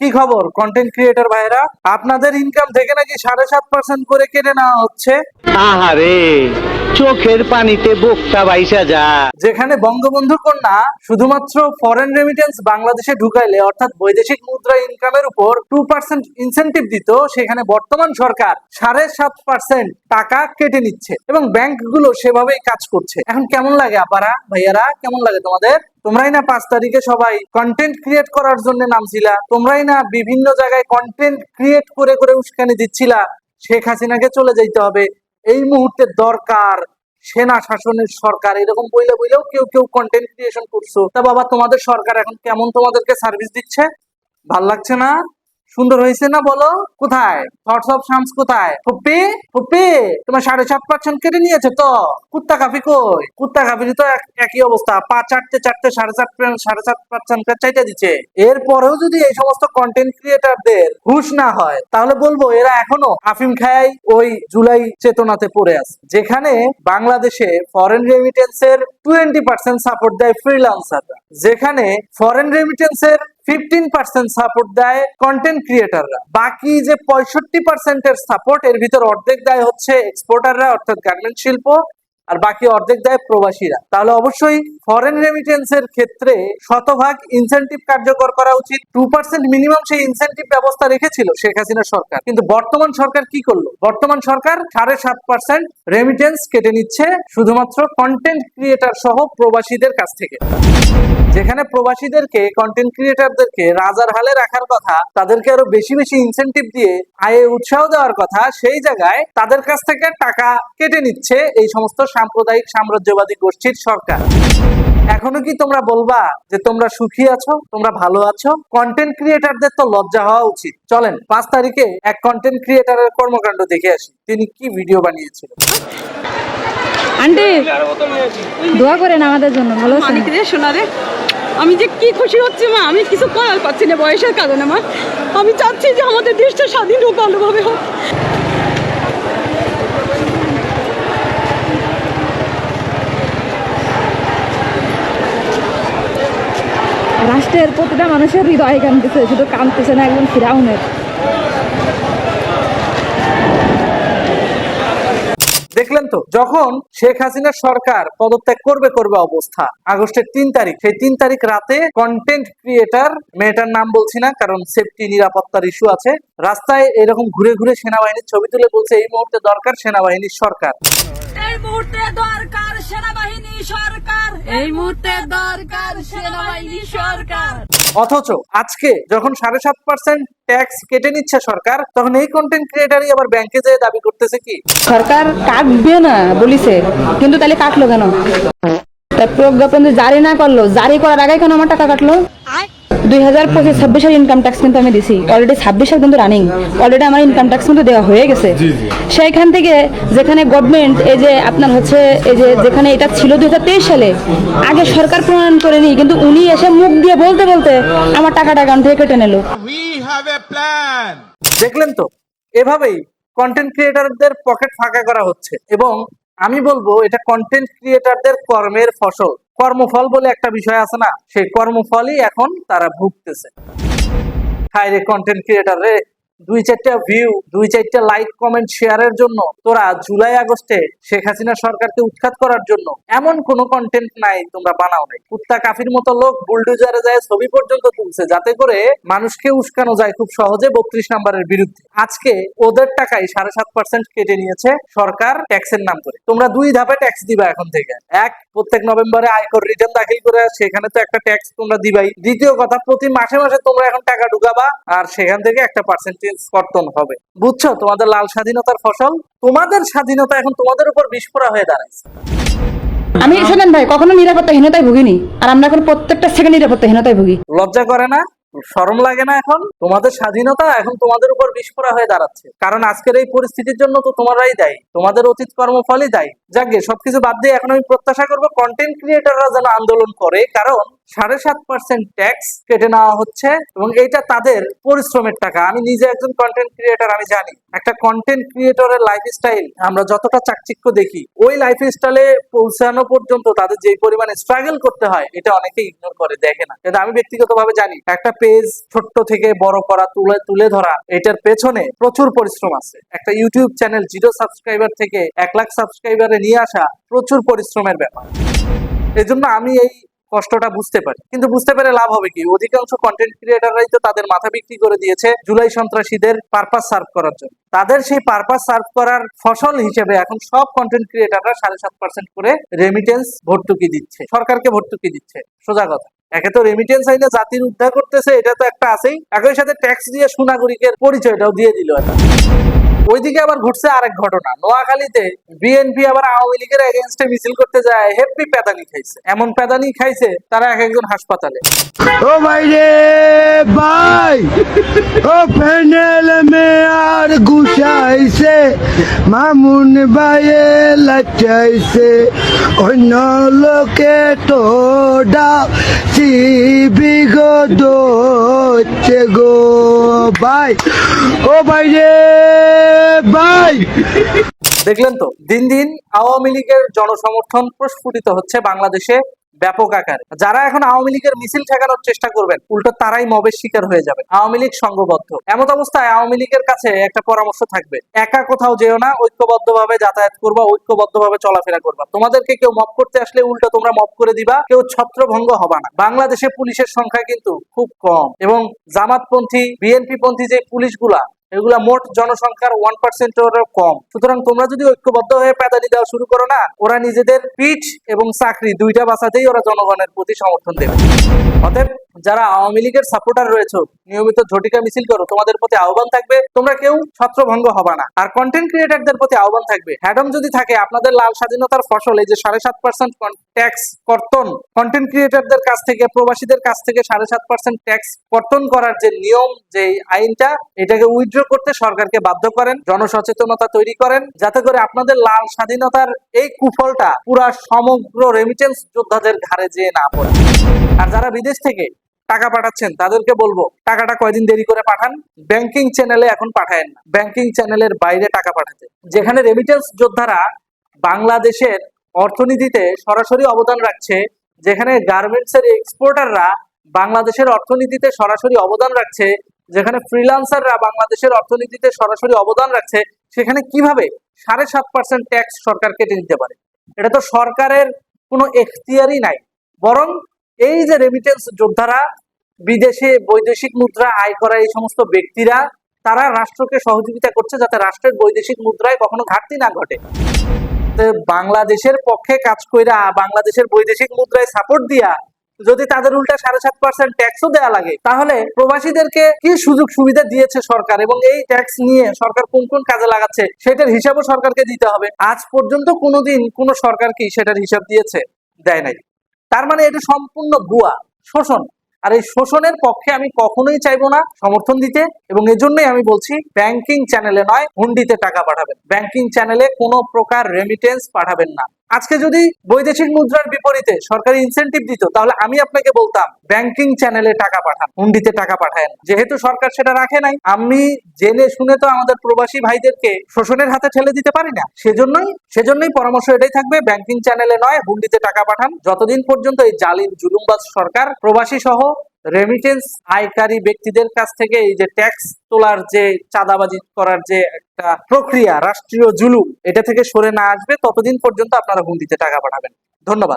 কি খবর content creator ভাইরা, আপনাদের ইনকাম থেকে নাকি 7.5% করে কেটে নেওয়া হচ্ছে। আহারে, চোখের পানিতে বোকটা বাইসা যা। যেখানে বঙ্গবন্ধু কন্যা শুধুমাত্র ফরেন রেমিটেন্স বাংলাদেশে ঢুকাইলে অর্থাৎ বৈদেশিক মুদ্রা ইনকামের উপর 2% ইনসেনটিভ দিত, সেখানে বর্তমান সরকার 7.5% টাকা কেটে নিচ্ছে এবং ব্যাংকগুলো সেভাবেই কাজ করছে। এখন কেমন লাগে আপারা ভাইয়ারা, কেমন লাগে তোমাদের? তোমরাই না 5 তারিখে সবাই কন্টেন্ট ক্রিয়েট করার জন্য নামছিলা, তোমরাই না বিভিন্ন জায়গায় কন্টেন্ট ক্রিয়েট করে করে উস্কানি দিচ্ছিলা শেখ হাসিনাকে চলে যাইতে হবে, এই মুহূর্তে দরকার সেনা শাসনের সরকার, এরকম বইলেও কেউ কেউ কন্টেন্ট ক্রিয়েশন করছো। তা বাবা, তোমাদের সরকার এখন কেমন তোমাদেরকে সার্ভিস দিচ্ছে? ভাল লাগছে না? সুন্দর হয়েছে না? বলো কোথায় থটস অফ শামস, কোথায় ফুপ্পি? ফুপ্পি তোমার 7.5% কেটে নিয়েছে তো। কুত্তা কাফি কই? কুত্তা কাফির তো একই অবস্থা, পা চাটতে চাটতে 7.5% চাইতে দিচ্ছে। এরপরেও যদি এই সমস্ত কন্টেন্ট ক্রিয়েটারদের হুঁশ না হয়, তাহলে বলবো এরা এখনো আফিম খায় ওই জুলাই চেতনাতে পড়ে আছে, যেখানে বাংলাদেশে ফরেন রেমিটেন্সের 20% সাপোর্ট দেয় ফ্রিল্যান্সাররা, যেখানে ফরেন রেমিটেন্সের 15% সাপোর্ট দেয় কন্টেন্ট ক্রিয়েটাররা। বাকি যে 65% সাপোর্ট, এর ভিতর অর্ধেক দেয় হচ্ছে এক্সপোর্টাররা অর্থাৎ গার্মেন্ট শিল্প, আর বাকি অর্ধেক দেয় প্রবাসীরা। তাহলে অবশ্যই ফরেন রেমিটেন্সের ক্ষেত্রে শতভাগ ইনসেনটিভ কার্যকর করা উচিত। 2% মিনিমাম সেই ইনসেনটিভ ব্যবস্থা রেখেছিল শেখ হাসিনা সরকার, কিন্তু বর্তমান সরকার কি করলো? বর্তমান সরকার 7.5% রেমিটেন্স কেটে নিচ্ছে শুধুমাত্র কন্টেন্ট ক্রিয়েটার সহ প্রবাসীদের কাছ থেকে। যেখানে প্রবাসীদেরকে, কন্টেন্ট ক্রিয়েটারদেরকে রাজার হালে রাখার কথা, তাদেরকে আরো বেশি বেশি ইনসেনটিভ দিয়ে আয়ে উৎসাহ দেওয়ার কথা, সেই জায়গায় তাদের কাছ থেকে টাকা কেটে নিচ্ছে এই সমস্ত সাম্প্রদায়িক সাম্রাজ্যবাদী গোষ্ঠীর সরকার। এখনো কি তোমরা বলবা যে তোমরা সুখী আছো, তোমরা ভালো আছো? কন্টেন্ট ক্রিয়েটারদের তো লজ্জা হওয়া উচিত। চলেন 5 তারিখে এক কন্টেন্ট ক্রিয়েটারের কর্মকাণ্ড দেখে আসি, তিনি কি ভিডিও বানিয়েছিলেন। আন্টি দোয়া করেন আমাদের জন্য, ভালো আছেন? মানিক রে, সোনা রে, আমি যে কি খুশি হচ্ছে মা, আমি কিছু করার পাচ্ছি না বয়সের কারণে মা। আমি চাচ্ছি যে আমাদের দেশটা স্বাধীন হোক, ভালোভাবে হোক। রাষ্ট্রের প্রতিটা মানুষের হৃদয় কাঁদতেছে, শুধু কাঁদতেছে না একদম ফিরাউনের। দেখলেন তো, যখন শেখ হাসিনার সরকার পদত্যাগ করবে অবস্থা আগস্টের 3 তারিখ, সেই 3 তারিখ রাতে কন্টেন্ট ক্রিয়েটার, মেয়েটার নাম বলছি না কারণ সেফটি নিরাপত্তার ইস্যু আছে, রাস্তায় এরকম ঘুরে ঘুরে সেনাবাহিনীর ছবি তুলে বলছে এই মুহূর্তে দরকার সেনাবাহিনীর সরকার, এই মুহূর্তে দরকার সেনাবাহিনী সরকার, এই মুহূর্তে দরকার সেনাবাহিনী সরকার। অথচ আজকে যখন 7.5% ট্যাক্স কেটে নিচ্ছে সরকার, তখন এই কন্টেন্ট ক্রিয়েটারই আবার ব্যাংকে যেয়ে দাবি করতেছে কি সরকার কাটবে না বলিছে, কিন্তু তাহলে কাটলো কেন? তার প্রজ্ঞাপন জারি না করলো, জারি করার আগে কেন আমার টাকা কাটলো? 2025-26 ইনকাম ট্যাক্স কিন্তু আমি দিছি, অলরেডি 26 সাল কিন্তু রানিং, অলরেডি আমার ইনকাম ট্যাক্স কিন্তু দেওয়া হয়ে গেছে। সেইখান থেকে যেখানে গভর্নমেন্ট এই যে আপনার হচ্ছে এই যে যেখানে এটা ছিল 2023 সালে, আগে সরকার প্রণয়ন করেনি, কিন্তু উনি এসে মুখ দিয়ে বলতে বলতে আমার টাকাটা অ্যাকাউন্ট থেকে কেটে নিল। দেখলেন তো, এভাবেই কন্টেন্ট ক্রিয়েটারদের পকেট ফাঁকা করা হচ্ছে এবং আমি বলবো এটা কন্টেন্ট ক্রিয়েটারদের কর্মের ফসল। কর্মফল বলে একটা বিষয় আছে না, সেই কর্মফলই এখন তারা ভুগতেছে। হায় রে কন্টেন্ট ক্রিয়েটার রে, 2-4টা ভিউ, 2-4টা লাইক কমেন্ট শেয়ারের জন্য তোরা জুলাই আগস্টে শেখ হাসিনা সরকারকে উৎখাত করার জন্য এমন কোন কন্টেন্ট নাই তোমরা বানাও নাই। কুত্তা কাফির মতো লোক বুলডোজারে যায় ছবি পর্যন্ত তুলছে যাতে করে মানুষকে উস্কানো যায় খুব সহজে 32 নম্বরের বিরুদ্ধে। আজকে ওদের টাকাই 7.5% কেটে নিয়েছে সরকার ট্যাক্সের নাম করে। তোমরা 2 ধাপে ট্যাক্স দিবা এখন থেকে। এক, প্রত্যেক নভেম্বরে আয়কর রিটার্ন দাখিল করে সেখানে তো একটা ট্যাক্স তোমরা দিবাই। দ্বিতীয় কথা, প্রতি মাসে মাসে তোমরা এখন টাকা ঢুকাবা আর সেখান থেকে একটা পার্সেন্টেজ কর্তন হবে। বুঝছো তোমাদের লাল স্বাধীনতার ফসল? তোমাদের স্বাধীনতা এখন তোমাদের উপর বিস্ফোরা হয়ে দাঁড়াইছে। আমি শোনেন ভাই, কখনো নিরাপত্তাহীনতায় ভুগিনি, আর আমরা এখন প্রত্যেকটা সেকেন্ড নিরাপত্তাহীনতায় ভুগি। লজ্জা করে না? শরম লাগে না? এখন তোমাদের স্বাধীনতা এখন তোমাদের উপর বিস্ফোরা হয়ে দাঁড়াচ্ছে, কারণ আজকের এই পরিস্থিতির জন্য তো তোমরাই দায়ী, তোমাদের অতীত কর্মফলই দায়ী। যাকে সবকিছু বাদ দিয়ে এখন আমি প্রত্যাশা করবো কন্টেন্ট ক্রিয়েটাররা যেন আন্দোলন করে, কারণ 7.5% ট্যাক্স কেটে নেওয়া হচ্ছে এবং এটা তাদের পরিশ্রমের টাকা। আমি নিজে একজন কন্টেন্ট ক্রিয়েটর, আমি জানি একটা কন্টেন্ট ক্রিয়েটরের লাইফস্টাইল আমরা যতটা চাকচিক্য দেখি, ওই লাইফস্টাইলে পৌঁছানো পর্যন্ত তাদের যে পরিমাণে স্ট্রাগল করতে হয় এটা অনেকে ইগনোর করে, দেখে না। কিন্তু আমি ব্যক্তিগতভাবে জানি একটা পেজ ছোট্ট থেকে বড় করা, তুলে ধরা, এটার পেছনে প্রচুর পরিশ্রম আছে। একটা ইউটিউব চ্যানেল 0 সাবস্ক্রাইবার থেকে 1 লাখ সাবস্ক্রাইবারে নিয়ে আসা প্রচুর পরিশ্রমের ব্যাপার। এই জন্য আমি এই কষ্টটা বুঝতে পারি, কিন্তু বুঝতে পেরে লাভ হবে কি? অধিকাংশ কন্টেন্ট ক্রিয়েটররাই তো তাদের মাথা বিক্রি করে দিয়েছে জুলাই সন্ত্রাসীদের পারপাস সার্ভ করার জন্য। তাদের সেই পারপাস সার্ভ করার ফসল হিসেবে এখন সব কন্টেন্ট ক্রিয়েটররা 7.5% করে রেমিটেন্স ভর্তুকি দিচ্ছে, সরকারকে ভর্তুকি দিচ্ছে। সোজা কথা, একে তো রেমিটেন্স আইনে জাতির উদ্ধার করতেছে, এটা তো একটা আছেই, একই সাথে ট্যাক্স দিয়ে সুনাগরিকের পরিচয়টাও দিয়ে দিল এটা। ওইদিকে আবার ঘটছে আরেক ঘটনা, নোয়াখালীতে বিএনপি আবার আওয়ামী লীগের এগেইনস্টে মিছিল করতে যায়, হেভি পেদানি খাইছে, এমন পেদানি খাইছে তারা এক একজন হাসপাতালে। ও ভাই রে ভাই, ও প্যানেল মে আর গুছাইছে, মামুন ভাইয়ে লাচাইছে, অন্য লোকে তো ডাকি বিগত হচ্ছে গো ভাই, ও ভাই রে ভাই। দেখলেন তো, দিন দিন আওয়ামী লীগের জনসমর্থন প্রস্ফুটিত হচ্ছে বাংলাদেশে ব্যাপক আকারে। যারা এখন আওয়ামী লীগের মিছিল ঠেকানোর চেষ্টা করবেন, উল্টো তারাই মবের শিকার হয়ে যাবে। আওয়ামী লীগ সংঘবদ্ধ। এমত অবস্থায় আওয়ামী লীগের কাছে একটা পরামর্শ থাকবে, একা কোথাও যেও না, ঐক্যবদ্ধভাবে যাতায়াত করবা, ঐক্যবদ্ধভাবে চলাফেরা করবা। তোমাদেরকে কেউ মব করতে আসলে উল্টো তোমরা মব করে দিবা, কেউ ছত্রভঙ্গ হবা না। বাংলাদেশে পুলিশের সংখ্যা কিন্তু খুব কম এবং জামাতপন্থী, বিএনপি পন্থী যে পুলিশগুলা, এগুলা মোট জনসংখ্যার 1% কম। সুতরাং তোমরা যদি ঐক্যবদ্ধ হয়ে পেদানি দেওয়া শুরু করো না, ওরা নিজেদের পিঠ এবং চাকরি দুইটা বাঁচাতেই ওরা জনগণের প্রতি সমর্থন দেবে। অতএব যারা আওয়ামী লীগের সাপোর্টার রয়েছে, নিয়মিত ঝটিকা মিছিল করো, তোমাদের প্রতি আহ্বান থাকবে তোমরা কেউ ছত্রভঙ্গ হবা না। আর কন্টেন্ট ক্রিয়েটরদের প্রতি আহ্বান থাকবে, হ্যাডম যদি থাকে আপনাদের লাল স্বাধীনতার ফসল এই যে 7.5% ট্যাক্স কর্তন, কন্টেন্ট ক্রিয়েটরদের কাছ থেকে, প্রবাসীদের কাছ থেকে 7.5% ট্যাক্স কর্তন করার যে নিয়ম, যে আইনটা, এটাকে উইথড্র করতে সরকারকে বাধ্য করেন, জনসচেতনতা তৈরি করেন, যাতে করে আপনাদের লাল স্বাধীনতার এই কুফলটা পুরা সমগ্র রেমিটেন্স যোদ্ধাদের ঘাড়ে যেয়ে না পড়ে। আর যারা বিদেশ থেকে টাকা পাঠাচ্ছেন তাদেরকে বলবো, টাকাটা কয়দিন দেরি করে পাঠান, ব্যাংকিং চ্যানেলে এখন পাঠায়েন না, ব্যাংকিং চ্যানেলের বাইরে টাকা পাঠাতে। যেখানে রেমিটেন্স যোদ্ধারা বাংলাদেশের অর্থনীতিতে সরাসরি অবদান রাখছে, যেখানে গার্মেন্টস এর এক্সপোর্টাররা বাংলাদেশের অর্থনীতিতে সরাসরি অবদান রাখছে, যেখানে ফ্রিল্যান্সাররা বাংলাদেশের অর্থনীতিতে সরাসরি অবদান রাখছে, সেখানে কিভাবে 7.5% ট্যাক্স সরকার কেটে নিতে পারে? এটা তো সরকারের কোনো এখতিয়ারই নাই। বরং এই যে রেমিটেন্স যোদ্ধারা, বিদেশে বৈদেশিক মুদ্রা আয় করা এই সমস্ত ব্যক্তিরা, তারা রাষ্ট্রকে সহযোগিতা করছে যাতে রাষ্ট্রের বৈদেশিক মুদ্রায় কখনো ঘাটতি না ঘটে। বাংলাদেশের পক্ষে কাজ কইরা, বাংলাদেশের বৈদেশিক মুদ্রায় সাপোর্ট দিয়া যদি তাদের উল্টা 7.5% ট্যাক্সও দেওয়া লাগে, তাহলে প্রবাসীদেরকে কি সুযোগ সুবিধা দিয়েছে সরকার এবং এই ট্যাক্স নিয়ে সরকার কোন কোন কাজে লাগাচ্ছে সেটার হিসাবও সরকারকে দিতে হবে। আজ পর্যন্ত কোনোদিন কোন সরকার কি সেটার হিসাব দিয়েছে? দেয় নাই। তার মানে এটা সম্পূর্ণ ভুয়া, শোষণ। আর এই শোষণের পক্ষে আমি কখনোই চাইবো না সমর্থন দিতে, এবং এজন্যই আমি বলছি ব্যাংকিং চ্যানেলে নয়, হুন্ডিতে টাকা পাঠাবেন। ব্যাংকিং চ্যানেলে কোনো প্রকার রেমিটেন্স পাঠাবেন না। আজকে যদি বৈদেশিক মুদ্রার বিপরীতে সরকারি ইনসেনটিভ দিত, তাহলে আমি আপনাকে বলতাম ব্যাংকিং চ্যানেলে টাকা পাঠান, হুন্ডিতে টাকা পাঠায়েন। যেহেতু সরকার সেটা রাখে নাই, আমি জেনে শুনে তো আমাদের প্রবাসী ভাইদেরকে শোষণের হাতে ঠেলে দিতে পারি না। সেজন্যই পরামর্শ এটাই থাকবে, ব্যাংকিং চ্যানেলে নয়, হুন্ডিতে টাকা পাঠান। যতদিন পর্যন্ত এই জালিম জুলুমবাজ সরকার প্রবাসী সহ রেমিটেন্স আয়কারী ব্যক্তিদের কাছ থেকে এই যে ট্যাক্স তোলার, যে চাঁদাবাজি করার যে একটা প্রক্রিয়া, রাষ্ট্রীয় জুলুম, এটা থেকে সরে না আসবে, ততদিন পর্যন্ত আপনারা হুন্ডিতে টাকা পাঠাবেন। ধন্যবাদ।